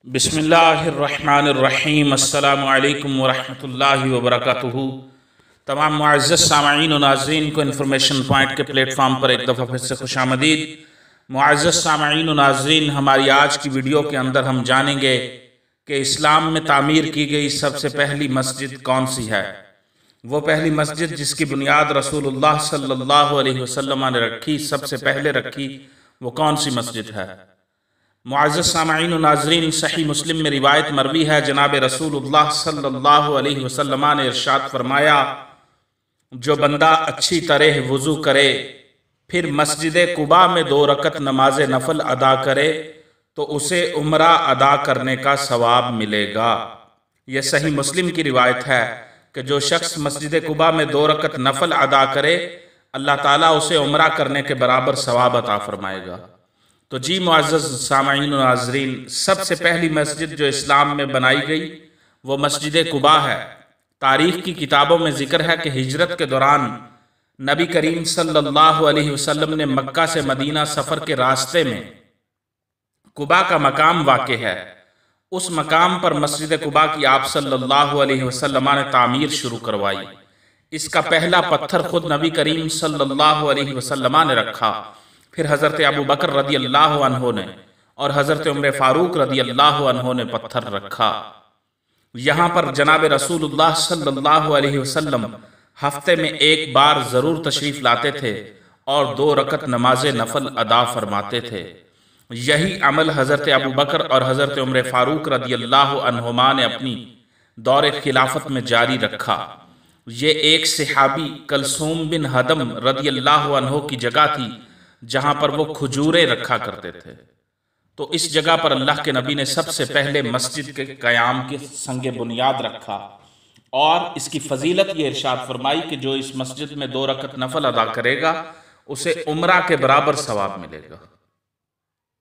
بسم اللہ الرحمن الرحیم۔ السلام علیکم ورحمۃ اللہ وبرکاتہ۔ تمام معزز سامعین و ناظرین کو انفارمیشن پوائنٹ کے پلیٹ فارم پر ایک دفعہ پھر سے خوش آمدید۔ معزز سامعین و ناظرین، ہماری آج کی ویڈیو کے اندر ہم جانیں گے کہ اسلام میں تعمیر کی گئی سب سے پہلی مسجد کون سی ہے۔ وہ پہلی مسجد جس کی بنیاد رسول اللہ صلی اللہ علیہ وسلم نے رکھی، سب سے پہلے رکھی، وہ کون سی مسجد ہے؟ معزز سامعین و ناظرین، صحیح مسلم میں روایت مروی ہے، جناب رسول اللہ صلی اللہ علیہ وسلم نے ارشاد فرمایا، جو بندہ اچھی طرح وضو کرے پھر مسجد قباء میں 2 رکعت نماز نفل ادا کرے تو اسے عمرہ ادا کرنے کا ثواب ملے گا۔ یہ صحیح مسلم کی روایت ہے کہ جو شخص مسجد قباء میں 2 رکعت نفل ادا کرے، اللہ تعالیٰ اسے عمرہ کرنے کے برابر ثواب عطا فرمائے گا۔ تو جی معزز سامعین و ناظرین، سب سے پہلی مسجد جو اسلام میں بنائی گئی وہ مسجد قباء ہے۔ تاریخ کی کتابوں میں ذکر ہے کہ ہجرت کے دوران نبی کریم صلی اللہ علیہ وسلم نے مکہ سے مدینہ سفر کے راستے میں قباء کا مقام واقع ہے، اس مقام پر مسجد قباء کی آپ صلی اللہ علیہ وسلم نے تعمیر شروع کروائی۔ اس کا پہلا پتھر خود نبی کریم صلی اللہ علیہ وسلم نے رکھا، پھر حضرت ابو بکر رضی اللہ عنہ نے اور حضرت عمر فاروق رضی اللہ عنہ نے پتھر رکھا۔ یہاں پر جناب رسول اللہ صلی اللہ علیہ وسلم ہفتے میں 1 بار ضرور تشریف لاتے تھے اور 2 رکعت نماز نفل ادا فرماتے تھے۔ یہی عمل حضرت ابو بکر اور حضرت عمر فاروق رضی اللہ عنہما نے اپنی دور خلافت میں جاری رکھا۔ یہ ایک صحابی کلثوم بن ہدم رضی اللہ عنہ کی جگہ تھی جہاں پر وہ کھجوریں رکھا کرتے تھے، تو اس جگہ پر اللہ کے نبی نے سب سے پہلے مسجد کے قیام کی سنگ بنیاد رکھا، اور اس کی فضیلت یہ ارشاد فرمائی کہ جو اس مسجد میں 2 رکعت نفل ادا کرے گا اسے عمرہ کے برابر ثواب ملے گا۔